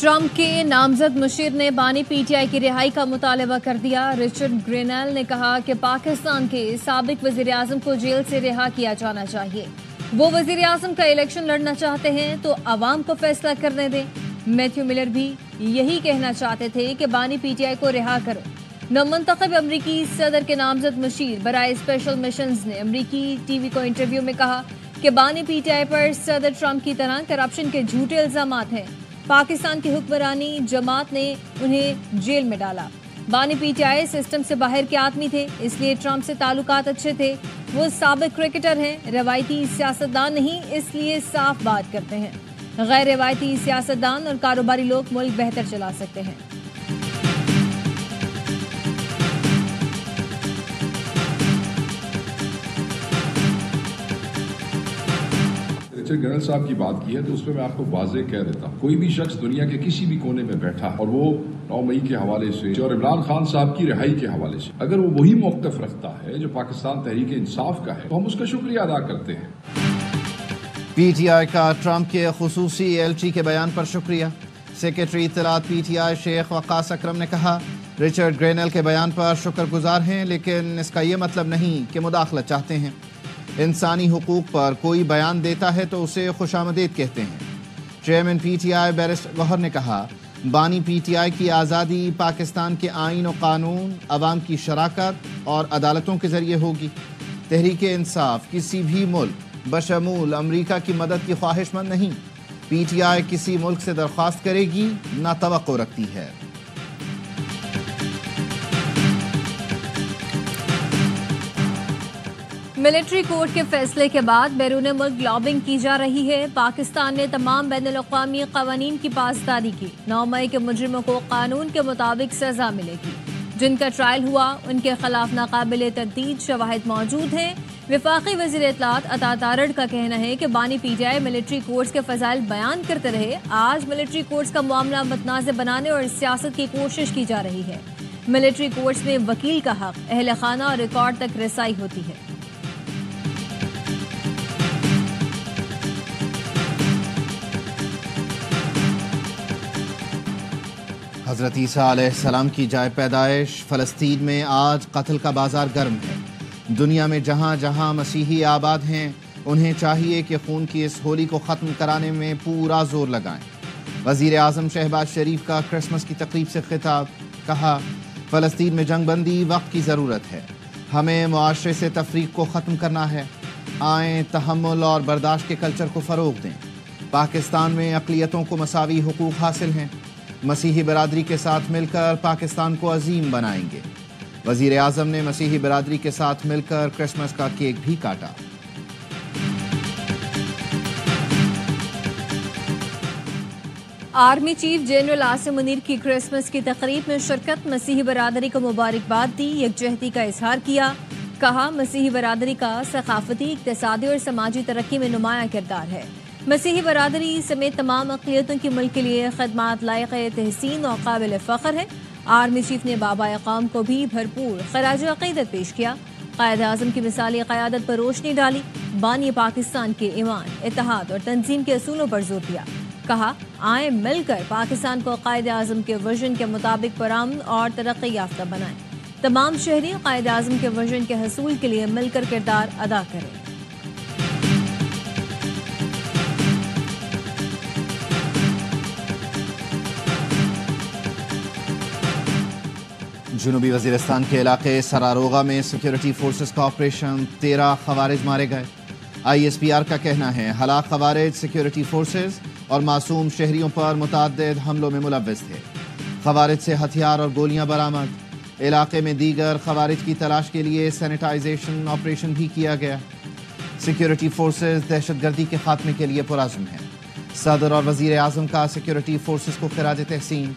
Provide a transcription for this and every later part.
Trump के नामजद मुशीर ने बानी पीटीआई की रिहाई का मुतालबा कर दिया। रिचर्ड ग्रेनेल ने कहा कि पाकिस्तान के साबिक वजीर आजम को जेल से रिहा किया जाना चाहिए। वो वजीर आजम का इलेक्शन लड़ना चाहते हैं तो अवाम को फैसला करने दें। मैथ्यू मिलर भी यही कहना चाहते थे कि बानी पीटीआई को रिहा करो। नवमंतखब अमरीकी सदर के नामजद मुशीर बराए स्पेशल मिशंस ने अमरीकी टीवी को इंटरव्यू में कहा कि बानी पीटीआई पर सदर ट्रंप की तरह करप्शन के झूठे इल्जामात हैं। पाकिस्तान की हुक्मरानी जमात ने उन्हें जेल में डाला। बानी पीटीआई सिस्टम से बाहर के आदमी थे, इसलिए ट्रंप से ताल्लुकात अच्छे थे। वो साबिक क्रिकेटर हैं, रवायती सियासतदान नहीं, इसलिए साफ बात करते हैं। गैर रवायती सियासतदान और कारोबारी लोग मुल्क बेहतर चला सकते हैं। रिचर्ड ग्रेनेल साहब की बात की है तो उसमें मैं आपको वाज़ेह कह देता हूँ, कोई भी शख्स दुनिया के किसी भी कोने में बैठा और वो 9 मई के हवाले से और इमरान खान साहब की रिहाई के हवाले से अगर वो वही मौक़िफ़ रखता है जो पाकिस्तान तहरीक इंसाफ का है तो हम उसका शुक्रिया अदा करते हैं। पीटीआई का ट्रंप के खुसूसी एलची के बयान पर शुक्रिया। सेक्रेटरी इत्तलात पीटीआई शेख वक़ास अकरम ने कहा, रिचर्ड ग्रेनेल के बयान पर शुक्रगुजार हैं, लेकिन इसका ये मतलब नहीं कि मुदाखलत चाहते हैं। इंसानी हुकूक पर कोई बयान देता है तो उसे खुशामदीद कहते हैं। चेयरमैन पीटीआई बैरिस्टर गौहर ने कहा, बानी पीटीआई की आज़ादी पाकिस्तान के आइन और कानून, अवाम की शराकत और अदालतों के ज़रिए होगी। तहरीक इंसाफ किसी भी मुल्क बशमूल अमरीका की मदद की ख्वाहिशमंद नहीं। पीटीआई किसी मुल्क से दरख्वास्त करेगी ना तवक्को रखती है। मिलिट्री कोर्ट के फैसले के बाद बैरून मुल्क लॉबिंग की जा रही है। पाकिस्तान ने तमाम बैनुल-अक़वामी क़वानीन की पासदारी की। 9 मई के मुजरिमों को कानून के मुताबिक सजा मिलेगी। जिनका ट्रायल हुआ उनके खिलाफ नाकाबिले तरदीद शवाहिद मौजूद हैं। वफाकी वज़ीर इत्तलात अता तारड़ का कहना है कि बानी पीटीआई मिलिट्री कोर्ट्स के फ़ज़ाइल बयान करते रहे। आज मिलिट्री कोर्ट्स का मामला मतनाज़ बनाने और सियासत की कोशिश की जा रही है। मिलिट्री कोर्ट्स में वकील का हक, अहल खाना और रिकॉर्ड तक रसाई होती है। हज़रत ईसा अलैहिस्सलाम की जाए पैदाइश। फ़लस्तीन में आज कत्ल का बाजार गर्म है। दुनिया में जहाँ जहाँ मसीही आबाद हैं उन्हें चाहिए कि खून की इस होली को ख़त्म कराने में पूरा जोर लगाएं। वज़ीर आज़म शहबाज शरीफ का क्रिसमस की तकरीब से खिताब, कहा, फ़लस्तीन में जंग बंदी वक्त की ज़रूरत है। हमें मुआशरे से तफरीक को ख़त्म करना है। आएँ तहम्मुल और बर्दाश्त के कल्चर को फ़रोग़ दें। पाकिस्तान में अक़लियतों को मसावी हुकूक़ हासिल हैं। मसीही बरादरी के साथ मिलकर पाकिस्तान को अजीम बनाएंगे। वज़ीर आज़म ने मसीही बरादरी के साथ मिलकर क्रिसमस का केक भी काटा। Army chief general Asim Munir की क्रिसमस की तकरीब में शिरकत। मसीही बरादरी को मुबारकबाद दी, यकजहती का इजहार किया। कहा, मसीही बरादरी का सकाफती, इक़्तिसादी और समाजी तरक्की में नुमाया किरदार है। मसीही बरादरी समेत तमाम अक़लियतों की मुल्क के लिए खदमात लायक़ तहसीन और काबिल फ़ख्र है। आर्मी चीफ ने बाबा कौम को भी भरपूर खराज अक़ीदत पेश किया। क़ायद आज़म की मिसाली क़यादत पर रोशनी डाली। बानी पाकिस्तान के ईमान, इत्तेहाद और तंजीम के असूलों पर जोर दिया। कहा, आए मिलकर पाकिस्तान को क़ायद आज़म के विजन के मुताबिक पुरअमन और तरक्की याफ्ता बनाएं। तमाम शहरी क़ायद आज़म के विजन के हसूल के लिए मिलकर किरदार अदा करें। जनूबी वज़ीरिस्तान के इलाके सरारोगा में सिक्योरिटी फोर्सेस का ऑपरेशन, 13 खवारिज मारे गए। ISPR का कहना है, हलाक खवारिज सिक्योरिटी फोर्सेस और मासूम शहरियों पर मुतअद्दिद हमलों में मुलव्वस थे। खवारिज से हथियार और गोलियां बरामद। इलाके में दीगर खवारिज की तलाश के लिए सैनिटाइजेशन ऑपरेशन भी किया गया। सिक्योरिटी फोर्सेस दहशतगर्दी के खात्मे के लिए पुरअज़्म है। सदर और वज़ीर आज़म का सिक्योरिटी फोर्सेस को खिराज तहसीन।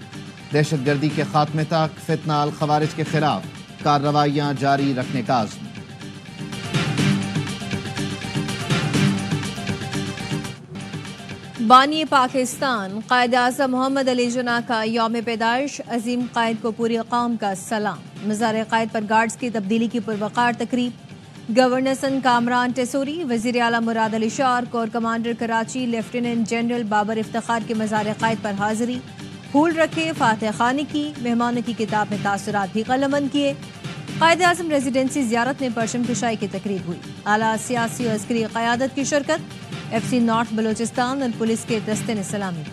दहशतगर्दी के खात्मे तक फितना अल खवारिज के खिलाफ कार्रवाइयाँ जारी रखने का आज़म। बानी पाकिस्तान क़ायद आज़म मोहम्मद अली जिन्ना का यौम पैदाइश। अजीम क़ायद को पूरी कौम का सलाम। मज़ार क़ायद पर गार्ड्स की तब्दीली की पुरवकार तकरीब। गवर्नर सन कामरान टेसूरी, वज़ीर आला Murad Ali Shah, corps commander Karachi lieutenant general Babar Iftikhar की मज़ार क़ायद पर हाज़िरी। پھول رکھے، فاتح خانی کی، مہمانوں کی کتاب میں تاثرات بھی قلمبند کیے۔ قائد اعظم ریزیڈنسی زیارت میں پرچم کشائی کی تقریب ہوئی۔ اعلیٰ سیاسی و عسکری قیادت کی شرکت۔ ایف سی نارتھ بلوچستان اور پولیس کے دستے نے سلامی۔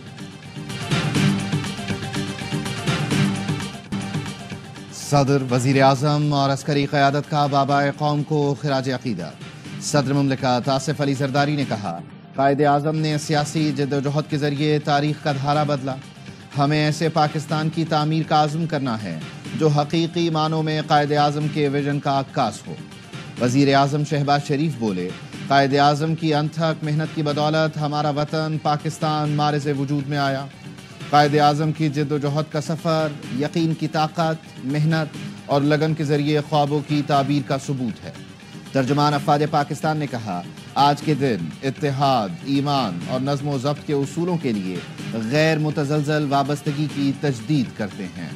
صدر، وزیر اعظم اور عسکری قیادت کا بابائے قوم کو خراج عقیدت۔ صدر مملکت آصف علی زرداری نے کہا، قائد اعظم نے سیاسی جدوجہد کے ذریعے تاریخ کا دھارا بدلا۔ ہمیں ایسے پاکستان کی تعمیر کا عزم کرنا ہے جو حقیقی معنوں میں قائد اعظم کے ویژن کا عکاس ہو۔ وزیر اعظم شہباز شریف بولے، قائد اعظم کی انتھک محنت کی بدولت ہمارا وطن پاکستان معرض وجود میں آیا۔ قائد اعظم کی جد و جہد کا سفر یقین کی طاقت، محنت اور لگن کے ذریعے خوابوں کی تعبیر کا ثبوت ہے۔ ترجمان افواج پاکستان نے کہا، آج کے دن اتحاد، ایمان اور نظم و ضبط کے اصولوں کے لیے غیر متزلزل وابستگی کی تجدید کرتے ہیں۔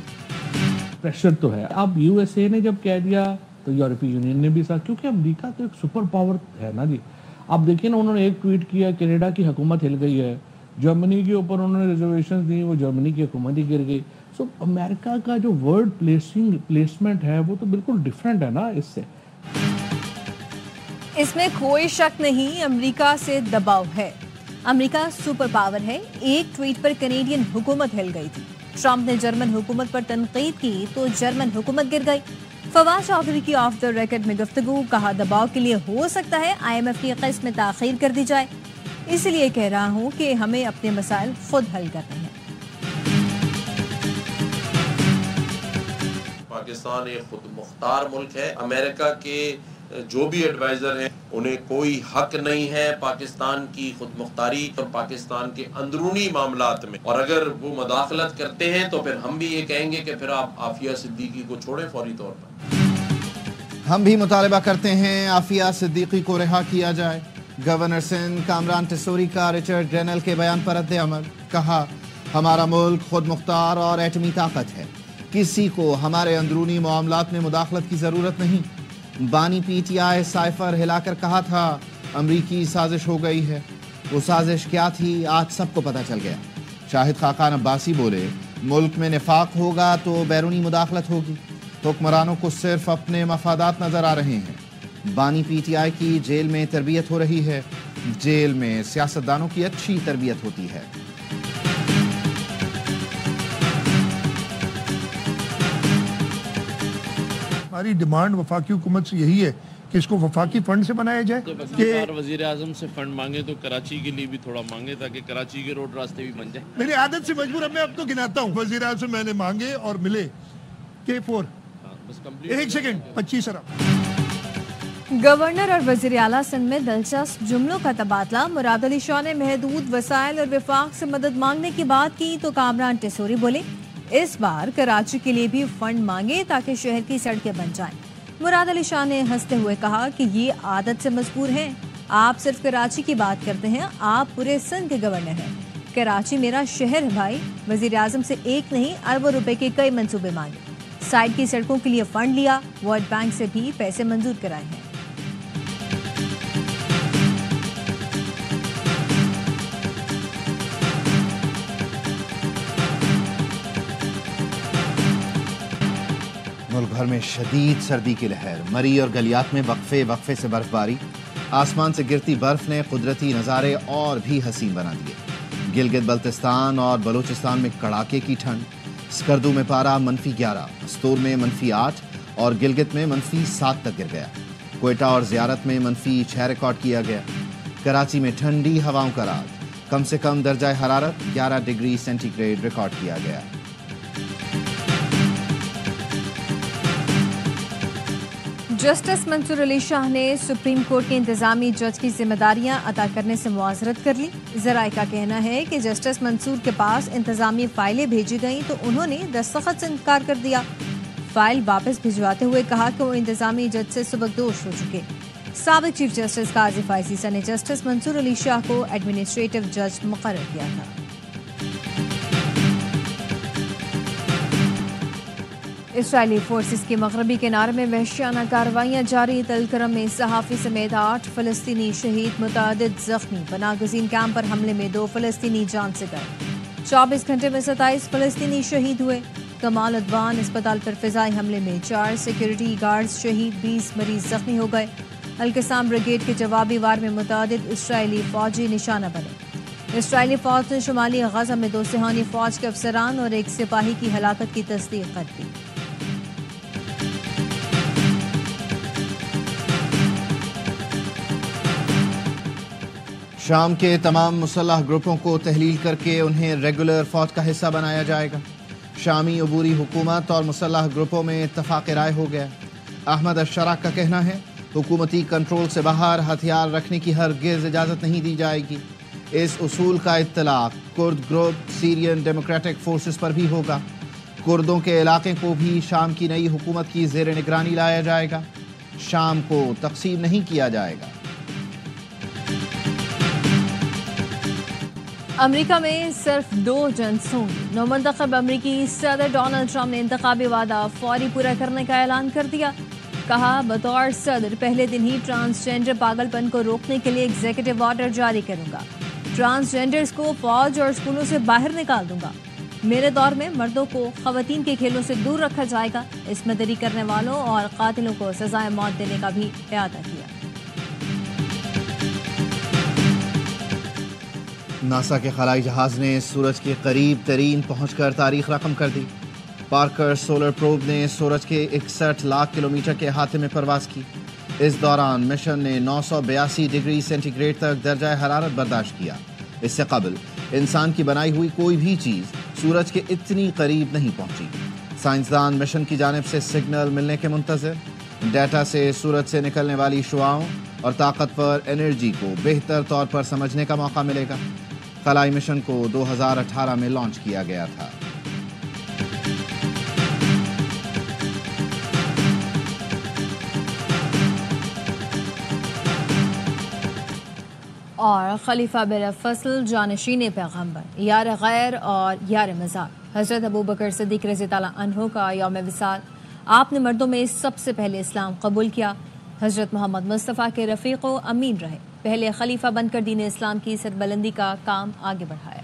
پریشر تو ہے۔ اب یو ایس اے نے جب کہہ دیا تو یورپی یونین نے بھی ساتھ، کیونکہ امریکہ تو ایک سپر پاور ہے نا جی۔ اب دیکھیں نا، انہوں نے ایک ٹویٹ کیا، کینیڈا کی حکومت ہل گئی ہے، جرمنی کے اوپر انہوں نے ریزرویشنز دی، وہ جرمنی کی حکومت ہی گر گئی۔ سو امریکہ کا جو ورڈ پلیسمنٹ ہے وہ تو بالکل ڈیفرنٹ ہے نا اس سے۔ اس میں کوئی شک نہیں، امریکہ سے دباؤ ہے۔ امریکہ سپر پاور ہے۔ ایک ٹویٹ پر کینیڈین حکومت ہل گئی تھی۔ ٹرمپ نے جرمن حکومت پر تنقید کی تو جرمن حکومت گر گئی۔ فواد چودھری کی آف دا ریکارڈ میں گفتگو، کہا دباؤ کے لیے ہو سکتا ہے آئی ایم ایف کی قسط میں تاخیر کر دی جائے، اس لیے کہہ رہا ہوں کہ ہمیں اپنے مسائل خود حل کرنے ہیں۔ پاکستان ایک خود مختار ملک ہے۔ امریکہ کے جو بھی ایڈوائزر ہیں انہیں کوئی حق نہیں ہے پاکستان کی خود مختاری اور پاکستان کے اندرونی معاملات میں، اور اگر وہ مداخلت کرتے ہیں تو پھر ہم بھی یہ کہیں گے کہ پھر آپ عافیہ صدیقی کو چھوڑیں فوری طور پر۔ ہم بھی مطالبہ کرتے ہیں عافیہ صدیقی کو رہا کیا جائے۔ گورنر سندھ کامران ٹیسوری کا رچرڈ گرینل کے بیان پر رد عمل، کہا ہمارا ملک خود مختار اور ایٹمی طاقت ہے، کسی کو ہمارے اندرونی معاملات میں مداخلت کی ضرورت نہیں۔ بانی پی ٹی آئی سائفر ہلا کر کہا تھا امریکی سازش ہو گئی ہے، وہ سازش کیا تھی آج سب کو پتہ چل گیا۔ شاہد خاقان عباسی بولے، ملک میں نفاق ہوگا تو بیرونی مداخلت ہوگی، حکمرانوں کو صرف اپنے مفادات نظر آ رہے ہیں۔ بانی پی ٹی آئی کی جیل میں تربیت ہو رہی ہے، جیل میں سیاستدانوں کی اچھی تربیت ہوتی ہے۔ ہماری ڈیمانڈ وفاقی حکومت سے یہی ہے کہ اس کو وفاقی فنڈ سے بنایا جائے۔ کہ وزیر اعظم سے فنڈ مانگے تو کراچی کے لیے بھی تھوڑا مانگے تاکہ کراچی کے روڈ راستے بھی بن جائیں۔ میری عادت سے مجبور میں اب تو گناتا ہوں، وزیر اعظم سے میں نے مانگے اور ملے K4 ایک سیکنڈ 25 ارب۔ گورنر اور وزیر اعلیٰ سندھ میں دلچسپ جملوں کا تبادلہ۔ مراد علی شاہ نے محدود وسائل اور وفاق سے مدد مانگنے کی بات کی تو کامران ٹیسوری بولے، اس بار کراچی کے لیے بھی فنڈ مانگے تاکہ شہر کی سڑکیں بن جائیں۔ مراد علی شاہ نے ہنستے ہوئے کہا کہ یہ عادت سے مجبور ہیں، آپ صرف کراچی کی بات کرتے ہیں، آپ پورے سندھ کے گورنر ہیں۔ کراچی میرا شہر ہے بھائی۔ وزیر اعظم سے ایک نہیں اربوں روپے کے کئی منصوبے مانگے، سائڈ کی سڑکوں کے لیے فنڈ لیا، ورلڈ بینک سے بھی پیسے منظور کرائے ہیں۔ ملک بھر میں شدید سردی کی لہر، مری اور گلیات میں وقفے وقفے سے برف باری، آسمان سے گرتی برف نے قدرتی نظارے اور بھی حسین بنا دیے۔ گلگت بلتستان اور بلوچستان میں کڑاکے کی ٹھنڈ، سکردو میں پارہ -11، استور میں -8 اور گلگت میں -7 تک گر گیا۔ کوئٹہ اور زیارت میں -6 ریکارڈ کیا گیا۔ کراچی میں ٹھنڈی ہواؤں کا راج، کم سے کم درجہ حرارت 11 ڈگری سینٹی گریڈ ریکارڈ کیا گیا۔ جسٹس منصور علی شاہ نے سپریم کورٹ کے انتظامی جج کی ذمہ داریاں ادا کرنے سے معذرت کر لی۔ ذرائع کا کہنا ہے کہ جسٹس منصور کے پاس انتظامی فائلیں بھیجی گئیں تو انہوں نے دستخط سے انکار کر دیا۔ فائل واپس بھجواتے ہوئے کہا کہ وہ انتظامی جج سے سبکدوش ہو چکے۔ سابق چیف جسٹس قاضی فائز عیسیٰ نے جسٹس منصور علی شاہ کو ایڈمنسٹریٹو جج مقرر کیا تھا۔ اسرائیلی فورسز کے مغربی کنارے میں وحشیانہ کارروائیاں جاری۔ تل کرم میں صحافی سمیت 8 فلسطینی شہید، متعدد زخمی۔ پناہ گزین کیمپ پر حملے میں 2 فلسطینی جان سے گئے۔ 24 घंटे में 27 फलस्तीनी शहीद हुए। कमाल अदवान अस्पताल पर फिजाई हमले में 4 सिक्योरिटी गार्ड्स शहीद, 20 मरीज जख्मी हो गए। अल-कसाम ब्रिगेड के जवाबी वार में मुतादिद इसराइली फौजी निशाना बने। इसराइली फौज ने शुमाली गजा में 2 सिहानी फौज के अफसरान और 1 सिपाही की हलाकत की तस्दीक कर दी। शाम के तमाम मुसल्लह ग्रुपों को तहलील करके उन्हें रेगुलर फौज का हिस्सा बनाया जाएगा। शामी अबूरी हुकूमत और मुसल्लह ग्रुपों में इत्तफाक राय हो गया। अहमद अशराक का कहना है हुकूमती कंट्रोल से बाहर हथियार रखने की हरगिज़ इजाज़त नहीं दी जाएगी। इस उसूल का इत्तलाक Kurd group Syrian democratic forces पर भी होगा। कुर्दों के इलाके को भी शाम की नई हुकूमत की ज़ेर निगरानी लाया जाएगा। शाम को तकसीम नहीं किया जाएगा। अमेरिका में सिर्फ 2 जनसों नौमंतखब अमरीकी सदर डोनाल्ड ट्रंप ने इंतखाबी वादा फौरी पूरा करने का ऐलान कर दिया। कहा, बतौर सदर पहले दिन ही ट्रांसजेंडर पागलपन को रोकने के लिए एग्जीक्यूटिव ऑर्डर जारी करूंगा। ट्रांसजेंडर्स को फौज और स्कूलों से बाहर निकाल दूंगा। मेरे दौर में मर्दों को खवातीन के खेलों से दूर रखा जाएगा। इसमें देरी करने वालों और कातिलों को सजाए मौत देने का भी इरादा किया। नासा के खलाई जहाज ने सूरज के करीब तरीन पहुंचकर तारीख रकम कर दी। पार्कर सोलर प्रोब ने सूरज के 61 लाख किलोमीटर के अहाते में परवाज की। इस दौरान मिशन ने 982 डिग्री सेंटीग्रेड तक दर्जा हरारत बर्दाश्त किया। इससे कबल इंसान की बनाई हुई कोई भी चीज़ सूरज के इतनी करीब नहीं पहुंची। साइंसदान मिशन की जानिब से सिग्नल मिलने के मुंतज़िर। डेटा से सूरज से निकलने वाली शुआओं और ताकतवर एनर्जी को बेहतर तौर पर समझने का मौका मिलेगा। खलाई मिशन को 2018 में लॉन्च किया गया था। और खलीफा बिल फसल जानशीन पैगम्बर यार गैर और यार मज़ार हज़रत अबू बकर सिद्दीक़ रज़ी अल्लाह अन्हु का यौम विसाल। आपने मर्दों में सबसे पहले इस्लाम कबूल किया। हज़रत मोहम्मद मुस्तफ़ा के रफ़ीक़ व अमीन रहे। पहले खलीफा बनकर दीन इस्लाम की सरबलंदी का काम आगे बढ़ाया।